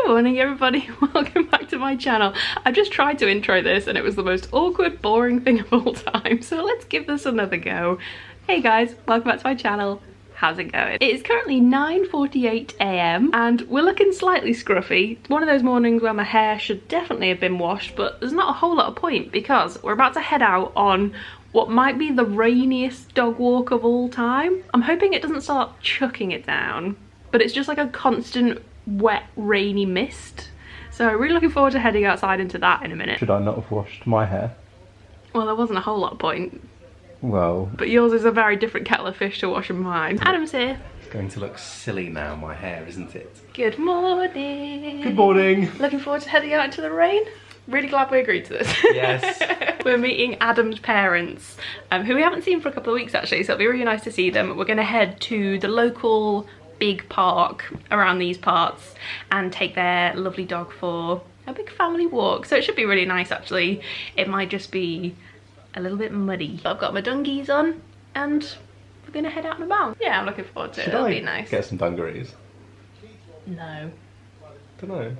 Good morning everybody, welcome back to my channel. I just tried to intro this and it was the most awkward, boring thing of all time, so let's give this another go. Hey guys, welcome back to my channel. How's it going? It is currently 9:48 AM and we're looking slightly scruffy. It's one of those mornings where my hair should definitely have been washed, but there's not a whole lot of point because we're about to head out on what might be the rainiest dog walk of all time. I'm hoping it doesn't start chucking it down, but it's just like a constant wet, rainy mist. So really looking forward to heading outside into that in a minute. Should I not have washed my hair? Well, there wasn't a whole lot of point. Well, but yours is a very different kettle of fish to washing mine. Adam's here. It's going to look silly now, my hair, isn't it? Good morning. Good morning. Looking forward to heading out into the rain. Really glad we agreed to this. Yes. We're meeting Adam's parents, who we haven't seen for a couple of weeks actually, so it'll be really nice to see them. We're going to head to the local big park around these parts and take their lovely dog for a big family walk. So it should be really nice actually. It might just be a little bit muddy. I've got my dungies on and we're gonna head out and about. Yeah, I'm looking forward to it. It'll be nice. Get some dungarees? No. Don't know.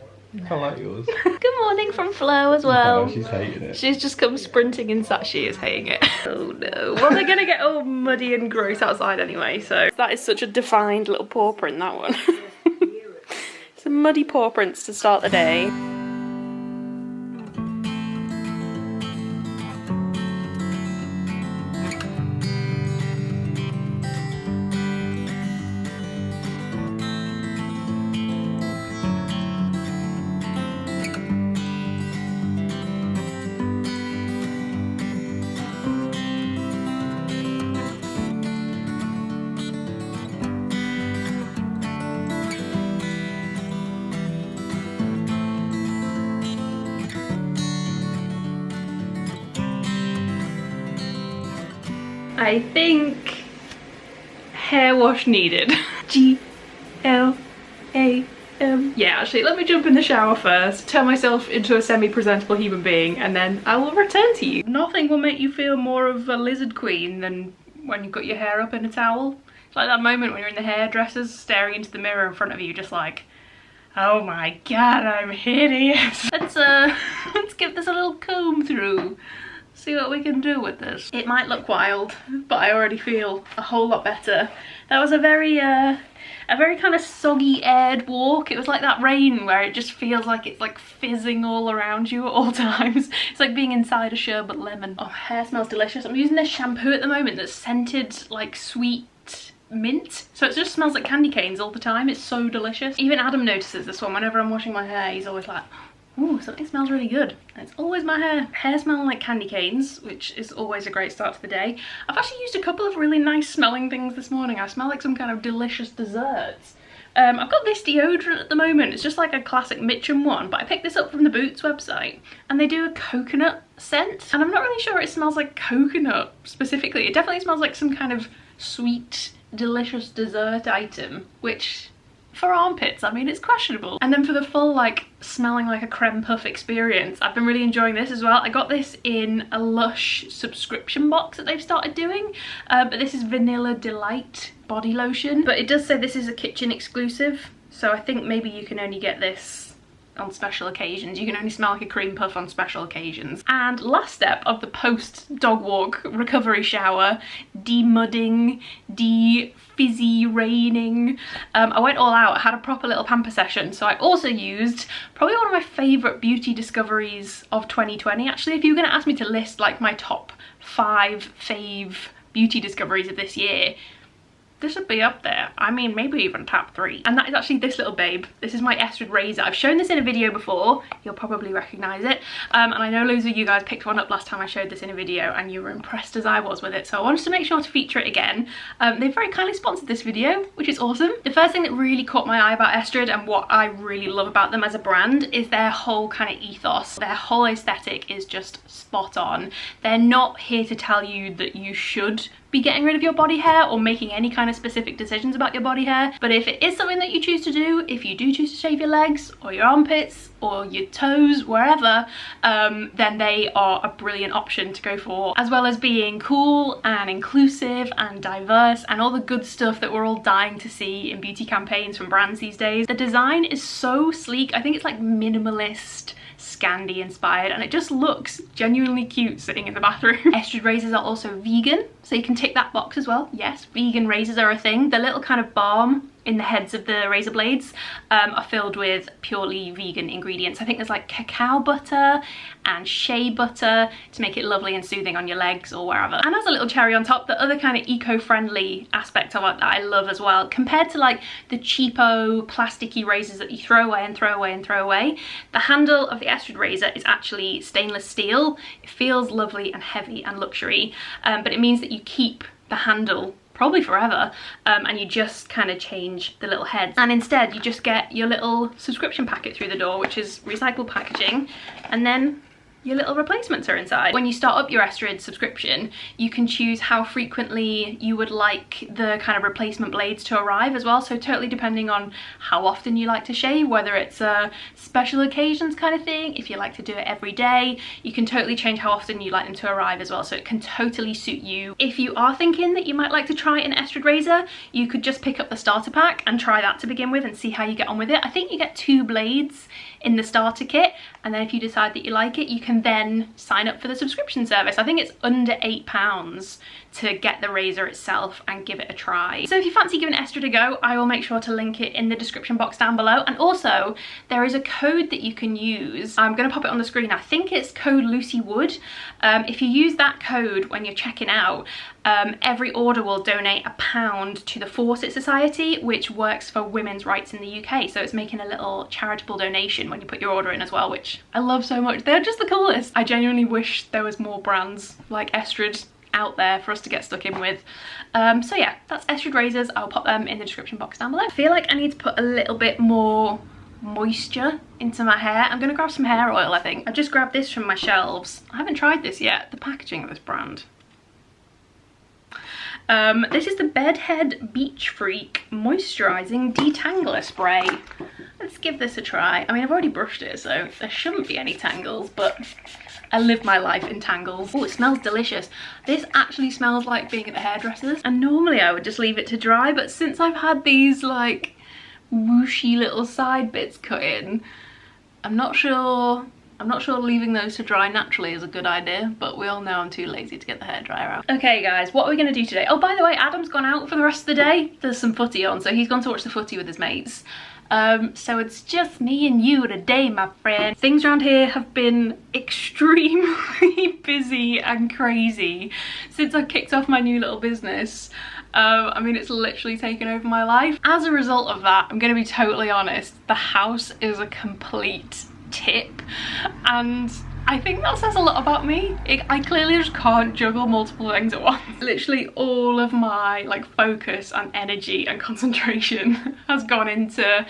I like yours. Good morning from Flo as well. No, she's hating it. She's just come sprinting inside. She is hating it. Oh no. Well, they're gonna get all muddy and gross outside anyway, so that is such a defined little paw print, that one. Some muddy paw prints to start the day. I think hair wash needed. G-L-A-M. Yeah, actually, let me jump in the shower first, turn myself into a semi-presentable human being, and then I will return to you. Nothing will make you feel more of a lizard queen than when you've got your hair up in a towel. It's like that moment when you're in the hairdressers staring into the mirror in front of you, just like, oh my god, I'm hideous. Let's give this a little comb through. See what we can do with this. It might look wild, but I already feel a whole lot better. That was a very kind of soggy aired walk. It was like that rain where it just feels like it's like fizzing all around you at all times. It's like being inside a sherbet lemon. Oh, hair smells delicious. I'm using this shampoo at the moment that's scented like sweet mint, so it just smells like candy canes all the time. It's so delicious. Even Adam notices this one. Whenever I'm washing my hair, he's always like, ooh, something smells really good. And it's always my hair. Hair smelling like candy canes, which is always a great start to the day. I've actually used a couple of really nice smelling things this morning. I smell like some kind of delicious desserts. I've got this deodorant at the moment. It's just like a classic Mitchum one, but I picked this up from the Boots website and they do a coconut scent. And I'm not really sure it smells like coconut specifically. It definitely smells like some kind of sweet, delicious dessert item, which for armpits, I mean, it's questionable. And then for the full like smelling like a creme puff experience, I've been really enjoying this as well. I got this in a Lush subscription box that they've started doing, but this is Vanilla Delight body lotion, but it does say this is a kitchen exclusive, so I think maybe you can only get this on special occasions. You can only smell like a cream puff on special occasions. And last step of the post dog walk recovery shower, demudding, de-fizzy raining. I went all out. I had a proper little pamper session, so I also used probably one of my favourite beauty discoveries of 2020. Actually, if you were going to ask me to list like my top 5 fave beauty discoveries of this year, this would be up there. I mean, maybe even top 3. And that is actually this little babe. This is my Estrid razor. I've shown this in a video before. You'll probably recognise it. And I know loads of you guys picked one up last time I showed this in a video and you were impressed as I was with it. So I wanted to make sure to feature it again. They very kindly sponsored this video, which is awesome. The first thing that really caught my eye about Estrid and what I really love about them as a brand is their whole kind of ethos. Their whole aesthetic is just spot on. They're not here to tell you that you should be getting rid of your body hair or making any kind of specific decisions about your body hair. But if it is something that you choose to do, if you do choose to shave your legs or your armpits or your toes, wherever, then they are a brilliant option to go for, as well as being cool and inclusive and diverse and all the good stuff that we're all dying to see in beauty campaigns from brands these days. The design is so sleek. I think it's like minimalist, Scandi inspired, and it just looks genuinely cute sitting in the bathroom. Estrid razors are also vegan, so you can tick that box as well. Yes, vegan razors are a thing. The little kind of balm in the heads of the razor blades are filled with purely vegan ingredients. I think there's like cacao butter and shea butter to make it lovely and soothing on your legs or wherever. And as a little cherry on top, the other kind of eco-friendly aspect of it that I love as well, compared to like the cheapo plasticky razors that you throw away and throw away and throw away, the handle of the Estrid razor is actually stainless steel. It feels lovely and heavy and luxury, but it means that you keep the handle probably forever, and you just kind of change the little heads, and instead you just get your little subscription packet through the door, which is recycled packaging, and then your little replacements are inside. When you start up your Estrid subscription, you can choose how frequently you would like the kind of replacement blades to arrive as well, so totally depending on how often you like to shave, whether it's a special occasions kind of thing, if you like to do it every day, you can totally change how often you like them to arrive as well, so it can totally suit you. If you are thinking that you might like to try an Estrid razor, you could just pick up the starter pack and try that to begin with and see how you get on with it. I think you get 2 blades in the starter kit, and then if you decide that you like it, you can then sign up for the subscription service. I think it's under £8 to get the razor itself and give it a try. So if you fancy giving Estrid a go, I will make sure to link it in the description box down below. And also there is a code that you can use. I'm going to pop it on the screen. I think it's code LucyWood. If you use that code when you're checking out, every order will donate £1 to the Fawcett Society, which works for women's rights in the UK. So it's making a little charitable donation when you put your order in as well, which I love so much. They're just the coolest. I genuinely wish there was more brands like Estrid out there for us to get stuck in with. So yeah, that's Estrid razors. I'll pop them in the description box down below. I feel like I need to put a little bit more moisture into my hair. I'm gonna grab some hair oil, I think. I just grabbed this from my shelves. I haven't tried this yet, the packaging of this brand. This is the Bedhead Beach Freak Moisturising Detangler Spray. Let's give this a try. I mean, I've already brushed it, so there shouldn't be any tangles, but I live my life in tangles. Oh, it smells delicious. This actually smells like being at the hairdresser's, and normally I would just leave it to dry, but since I've had these like whooshy little side bits cut in, I'm not sure leaving those to dry naturally is a good idea, but we all know I'm too lazy to get the hairdryer out. Okay guys, what are we going to do today? Oh, by the way, Adam's gone out for the rest of the day. There's some footy on, so he's gone to watch the footy with his mates. So it's just me and you today, my friend. Things around here have been extremely busy and crazy since I kicked off my new little business. I mean, it's literally taken over my life. As a result of that, I'm going to be totally honest, the house is a complete tip, and I think that says a lot about me. I clearly just can't juggle multiple things at once. Literally all of my like focus and energy and concentration has gone into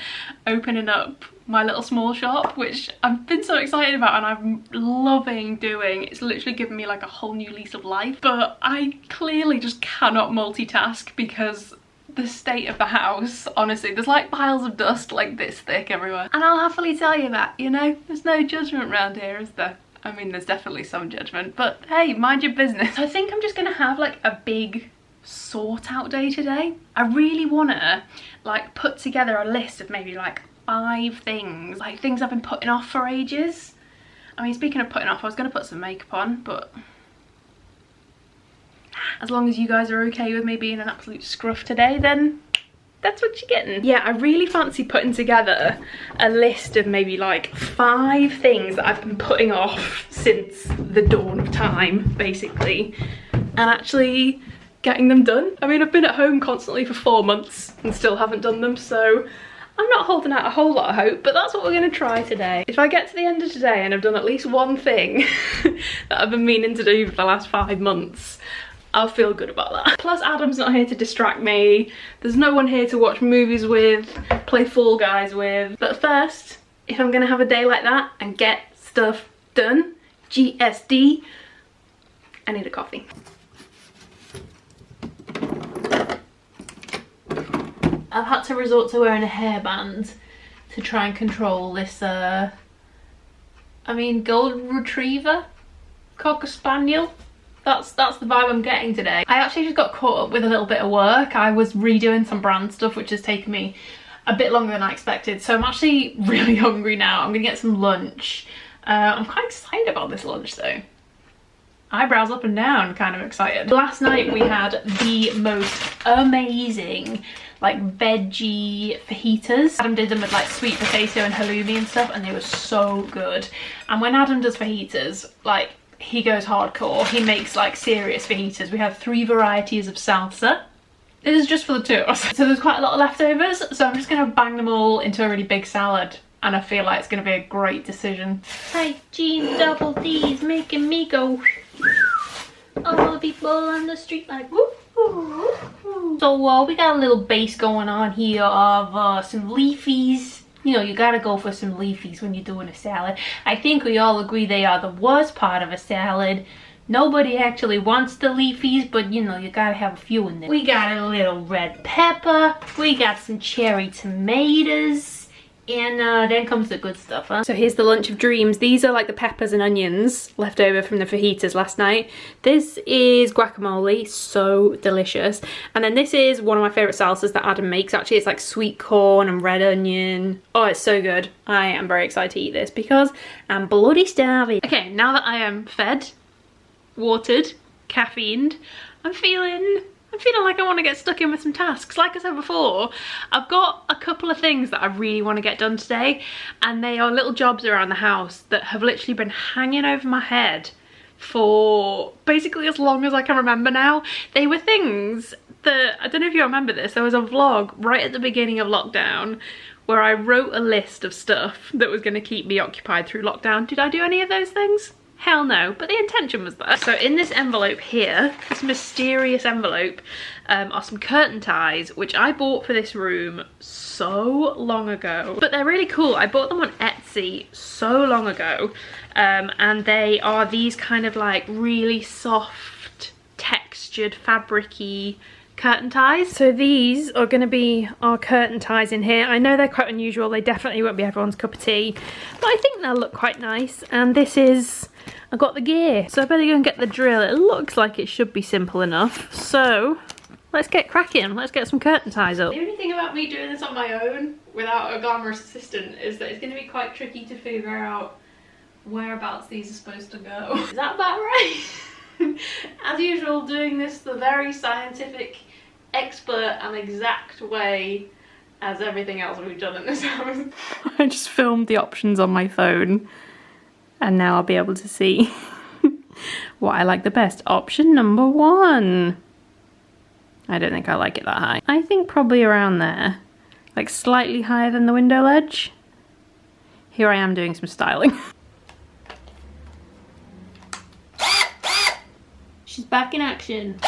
opening up my little small shop, which I've been so excited about and I'm loving doing. It's literally given me like a whole new lease of life, but I clearly just cannot multitask because the state of the house, honestly, there's like piles of dust like this thick everywhere, and I'll happily tell you that, you know, there's no judgment around here, is there? I mean, there's definitely some judgment, but hey, mind your business. I think I'm just gonna have like a big sort out day today. I really wanna like put together a list of maybe like 5 things, like things I've been putting off for ages. I mean, speaking of putting off, I was gonna put some makeup on, but as long as you guys are okay with me being an absolute scruff today, then that's what you're getting. Yeah, I really fancy putting together a list of maybe like 5 things that I've been putting off since the dawn of time, basically, and actually getting them done. I mean, I've been at home constantly for 4 months and still haven't done them, so I'm not holding out a whole lot of hope, but that's what we're going to try today. If I get to the end of today and I've done at least one thing that I've been meaning to do for the last 5 months, I'll feel good about that. Plus Adam's not here to distract me. There's no one here to watch movies with, play Fall Guys with. But first, if I'm gonna have a day like that and get stuff done, GSD, I need a coffee. I've had to resort to wearing a hairband to try and control this, golden retriever, cocker spaniel. That's the vibe I'm getting today. I actually just got caught up with a little bit of work. I was redoing some brand stuff, which has taken me a bit longer than I expected. So I'm actually really hungry now. I'm gonna get some lunch. I'm quite excited about this lunch though. Eyebrows up and down, kind of excited. Last night we had the most amazing like veggie fajitas. Adam did them with like sweet potato and halloumi and stuff, and they were so good. And when Adam does fajitas, like, he goes hardcore. He makes like serious fajitas. We have 3 varieties of salsa. This is just for the 2 of us. So there's quite a lot of leftovers, so I'm just gonna bang them all into a really big salad, and I feel like it's gonna be a great decision. Hi, jeans, double D's, making me go. All the people on the street like woo. So we got a little base going on here of some leafies. You know, you gotta go for some leafies when you're doing a salad. I think we all agree they are the worst part of a salad. Nobody actually wants the leafies, but you know, you gotta have a few in there. We got a little red pepper, we got some cherry tomatoes, and then comes the good stuff, huh? So here's the lunch of dreams. These are like the peppers and onions left over from the fajitas last night. This is guacamole, so delicious. And then this is one of my favorite salsas that Adam makes. Actually, it's like sweet corn and red onion. Oh, it's so good. I am very excited to eat this because I'm bloody starving. Okay, now that I am fed, watered, caffeined, I'm feeling like I want to get stuck in with some tasks. Like I said before, I've got a couple of things that I really want to get done today, and they are little jobs around the house that have literally been hanging over my head for basically as long as I can remember now. They were things that, I don't know if you remember this, there was a vlog right at the beginning of lockdown where I wrote a list of stuff that was going to keep me occupied through lockdown. Did I do any of those things? Hell no, but the intention was there. So in this envelope here, this mysterious envelope, are some curtain ties, which I bought for this room so long ago. But they're really cool. I bought them on Etsy so long ago. And they are these kind of like really soft, textured, fabric-y curtain ties. So these are going to be our curtain ties in here. I know they're quite unusual. They definitely won't be everyone's cup of tea, but I think they'll look quite nice. And this is, I got the gear, so I better go and get the drill. It looks like it should be simple enough. So let's get cracking. Let's get some curtain ties up. The only thing about me doing this on my own without a glamorous assistant is that it's going to be quite tricky to figure out whereabouts these are supposed to go. Is that about right? As usual, doing this the very scientific, expert and exact way as everything else we've done in this house. I just filmed the options on my phone and now I'll be able to see what I like the best. Option number 1. I don't think I like it that high. I think probably around there, like slightly higher than the window ledge. Here I am doing some styling. She's back in action.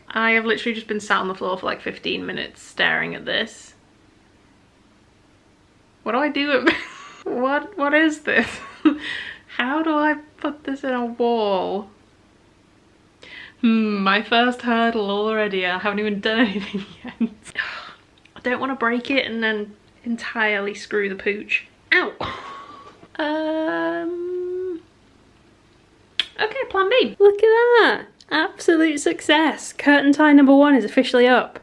I have literally just been sat on the floor for like 15 minutes staring at this. What do I do with what is this? How do I put this in a wall? My first hurdle already. I haven't even done anything yet. I don't want to break it and then entirely screw the pooch. Ow! Okay, plan B. Look at that. Absolute success. Curtain tie number 1 is officially up.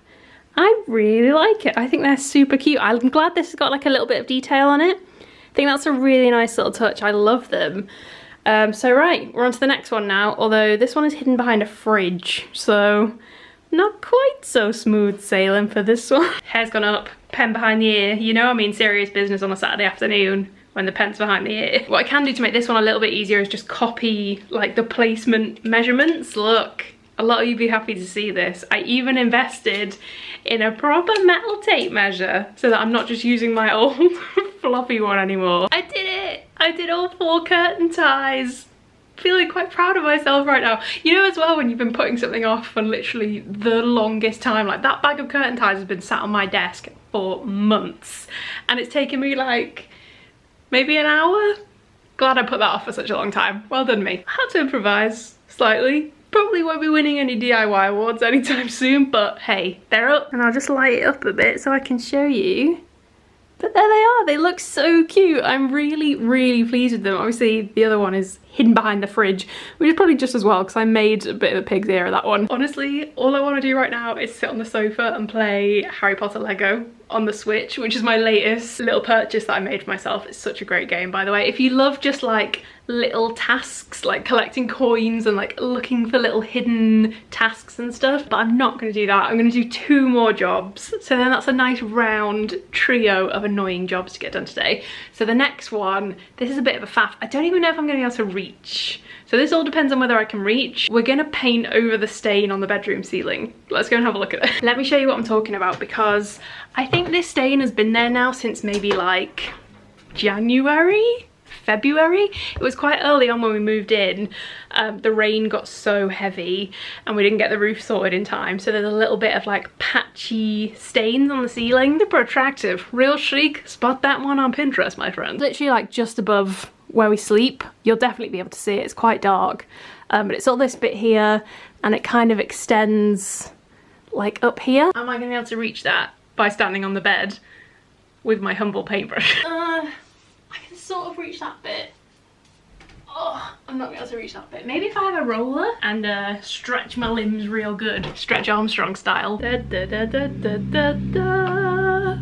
I really like it. I think they're super cute. I'm glad this has got like a little bit of detail on it. I think that's a really nice little touch. I love them. So right, we're on to the next one now. Although this one is hidden behind a fridge. So not quite so smooth sailing for this one. Hair's gone up, pen behind the ear. You know I mean serious business on a Saturday afternoon when the pen's behind the ear. What I can do to make this one a little bit easier is just copy like the placement measurements. Look, a lot of you be happy to see this. I even invested in a proper metal tape measure so that I'm not just using my old fluffy one anymore. I did it! I did all 4 curtain ties. Feeling quite proud of myself right now. You know as well when you've been putting something off for literally the longest time, like that bag of curtain ties has been sat on my desk for months and it's taken me like maybe an hour. Glad I put that off for such a long time. Well done me. I had to improvise slightly, Probably won't be winning any DIY awards anytime soon, but hey, they're up. And I'll just light it up a bit so I can show you. But there they are, they look so cute. I'm really, really pleased with them. Obviously, the other one is hidden behind the fridge, which is probably just as well because I made a bit of a pig's ear of that one. Honestly, all I want to do right now is sit on the sofa and play Harry Potter Lego on the Switch, which is my latest little purchase that I made for myself. It's such a great game, by the way. If you love just like little tasks, like collecting coins and like looking for little hidden tasks and stuff, but I'm not going to do that. I'm going to do 2 more jobs. So then that's a nice round trio of annoying jobs to get done today. So the next one, this is a bit of a faff. I don't even know if I'm going to be able to reach. So this all depends on whether I can reach. We're going to paint over the stain on the bedroom ceiling. Let's go and have a look at it. Let me show you what I'm talking about, because I think this stain has been there now since maybe like January? February. It was quite early on when we moved in. The rain got so heavy and we didn't get the roof sorted in time, so there's a little bit of like patchy stains on the ceiling. Super attractive, real chic. Spot that one on Pinterest, my friend. Literally like just above where we sleep. You'll definitely be able to see it. It's quite dark, but it's all this bit here and it kind of extends like up here. Am I gonna be able to reach that by standing on the bed with my humble paintbrush? I can sort of reach that bit. Oh, I'm not able to reach that bit. Maybe if I have a roller and stretch my limbs real good. Stretch Armstrong style. Da, da, da, da, da, da, da.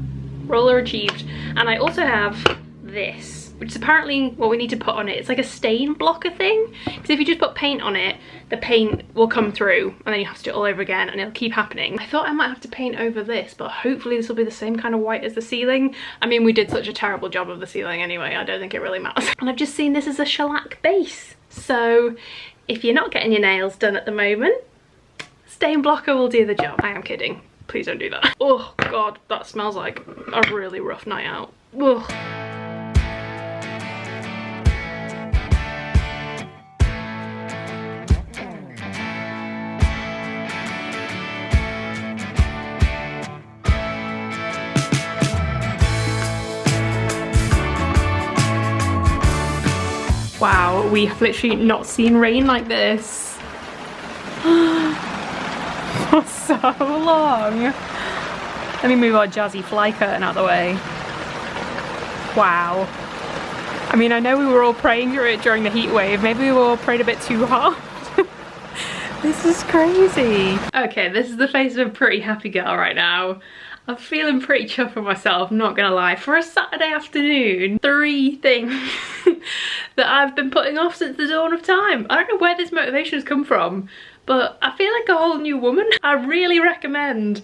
Roller achieved. And I also have this, which is apparently what we need to put on it. It's like a stain blocker thing. Because if you just put paint on it, the paint will come through and then you have to do it all over again and it'll keep happening. I thought I might have to paint over this, but hopefully this will be the same kind of white as the ceiling. I mean, we did such a terrible job of the ceiling anyway, I don't think it really matters. And I've just seen this as a shellac base. So if you're not getting your nails done at the moment, stain blocker will do the job. I am kidding. Please don't do that. Oh God, that smells like a really rough night out. Ugh. Wow, we have literally not seen rain like this for so long. Let me move our jazzy fly curtain out of the way. Wow. I mean, I know we were all praying for it during the heat wave. Maybe we all prayed a bit too hard. This is crazy. Okay, this is the face of a pretty happy girl right now. I'm feeling pretty chuffed with myself, I'm not gonna lie. For a Saturday afternoon, 3 things that I've been putting off since the dawn of time. I don't know where this motivation has come from, but I feel like a whole new woman. I really recommend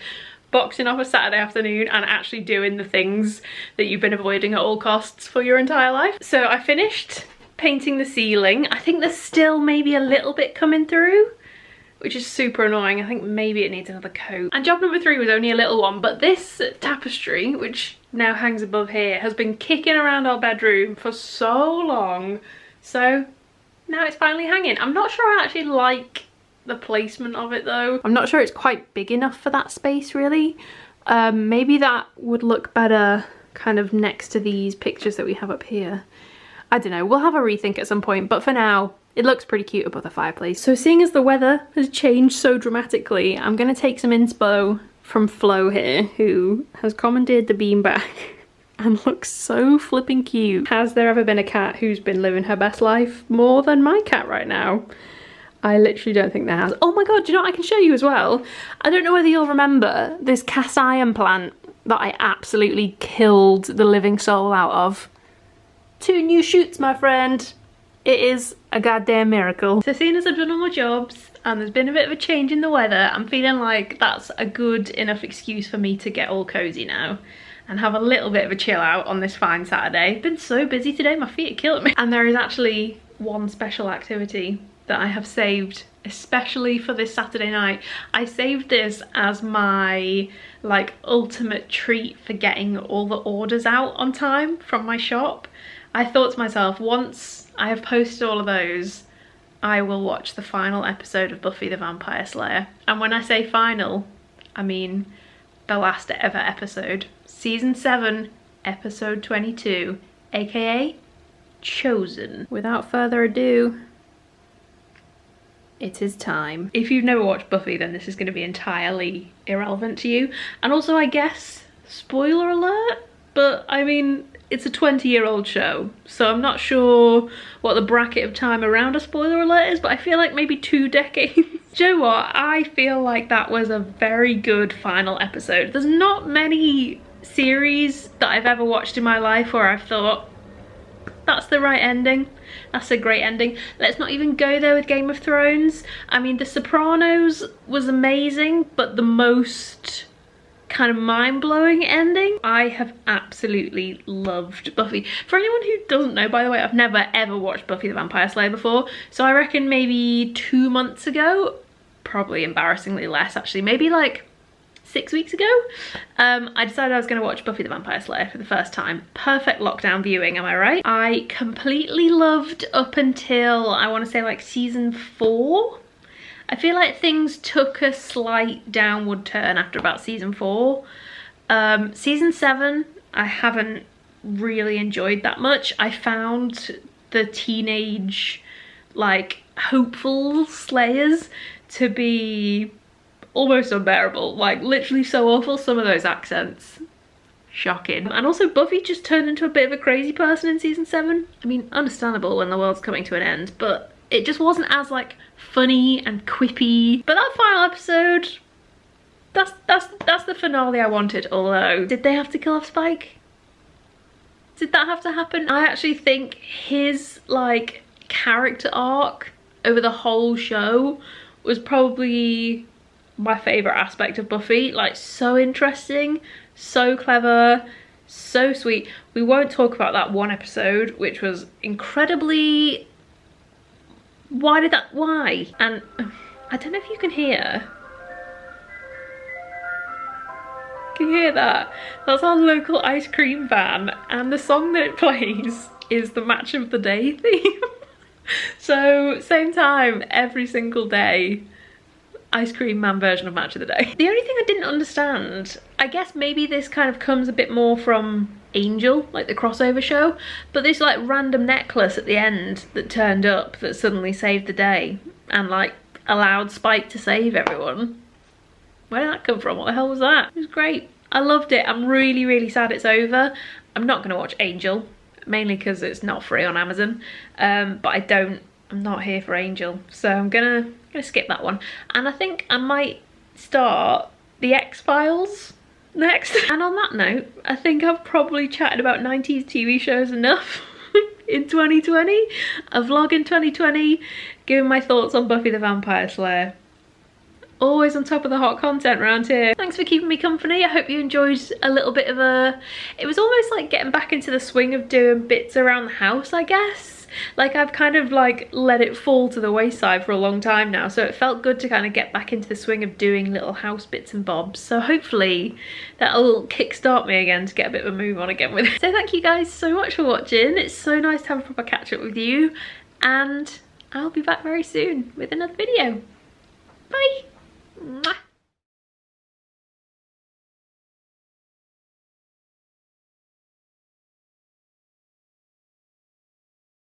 boxing off a Saturday afternoon and actually doing the things that you've been avoiding at all costs for your entire life. So I finished painting the ceiling. I think there's still maybe a little bit coming through, which is super annoying. I think maybe it needs another coat. And job number 3 was only a little one, but this tapestry, which now hangs above here, has been kicking around our bedroom for so long. So now it's finally hanging. I'm not sure I actually like the placement of it though. I'm not sure it's quite big enough for that space really. Maybe that would look better kind of next to these pictures that we have up here. I don't know, we'll have a rethink at some point, but for now, it looks pretty cute above the fireplace. So seeing as the weather has changed so dramatically, I'm gonna take some inspo from Flo here, who has commandeered the beanbag and looks so flipping cute. Has there ever been a cat who's been living her best life more than my cat right now? I literally don't think there has. Oh my God, do you know what I can show you as well? I don't know whether you'll remember this cast iron plant that I absolutely killed the living soul out of. 2 new shoots, my friend. It is a goddamn miracle. So seeing as I've done all my jobs and there's been a bit of a change in the weather, I'm feeling like that's a good enough excuse for me to get all cozy now and have a little bit of a chill out on this fine Saturday. I've been so busy today, my feet are killing me. And there is actually one special activity that I have saved especially for this Saturday night. I saved this as my like ultimate treat for getting all the orders out on time from my shop. I thought to myself, once I have posted all of those, I will watch the final episode of Buffy the Vampire Slayer. And when I say final, I mean the last ever episode. Season 7, episode 22, aka Chosen. Without further ado, it is time. If you've never watched Buffy, then this is going to be entirely irrelevant to you. And also, I guess, spoiler alert, but I mean, it's a 20-year-old show, so I'm not sure what the bracket of time around a spoiler alert is, but I feel like maybe 2 decades. Do you know what? I feel like that was a very good final episode. There's not many series that I've ever watched in my life where I've thought, that's the right ending. That's a great ending. Let's not even go there with Game of Thrones. I mean, The Sopranos was amazing, but the most kind of mind-blowing ending. I have absolutely loved Buffy. For anyone who doesn't know, by the way, I've never ever watched Buffy the Vampire Slayer before, so I reckon maybe 2 months ago, probably embarrassingly less actually, maybe like 6 weeks ago, I decided I was going to watch Buffy the Vampire Slayer for the first time. Perfect lockdown viewing, am I right? I completely loved up until, I want to say, like season 4. I feel like things took a slight downward turn after about season 4. Season 7, I haven't really enjoyed that much. I found the teenage, like, hopeful slayers to be almost unbearable. Like, literally so awful, some of those accents. Shocking. And also Buffy just turned into a bit of a crazy person in season 7. I mean, understandable when the world's coming to an end, but it just wasn't as like funny and quippy. But that final episode, that's the finale I wanted. Although, did they have to kill off Spike? Did that have to happen? I actually think his like character arc over the whole show was probably my favourite aspect of Buffy. Like, so interesting, so clever, so sweet. We won't talk about that one episode, which was incredibly... why? And I don't know if you can hear. Can you hear that? That's our local ice cream van, and the song that it plays is the Match of the Day theme. So, same time every single day, ice cream man version of Match of the Day. The only thing I didn't understand, I guess maybe this kind of comes a bit more from Angel, like the crossover show, but this like random necklace at the end that turned up that suddenly saved the day and like allowed Spike to save everyone. Where did that come from? What the hell was that? It was great. I loved it. I'm really, really sad it's over. I'm not going to watch Angel, mainly because it's not free on Amazon, but I'm not here for Angel, so I'm gonna skip that one. And I think I might start the X-Files next. And on that note, I think I've probably chatted about 90s TV shows enough in 2020. A vlog in 2020, giving my thoughts on Buffy the Vampire Slayer. Always on top of the hot content around here. Thanks for keeping me company. I hope you enjoyed a little bit of a... It was almost like getting back into the swing of doing bits around the house, I guess. Like, I've kind of like let it fall to the wayside for a long time now, so it felt good to kind of get back into the swing of doing little house bits and bobs. So hopefully that'll kickstart me again to get a bit of a move on again with it. So thank you guys so much for watching. It's so nice to have a proper catch up with you, and I'll be back very soon with another video. Bye! Mwah.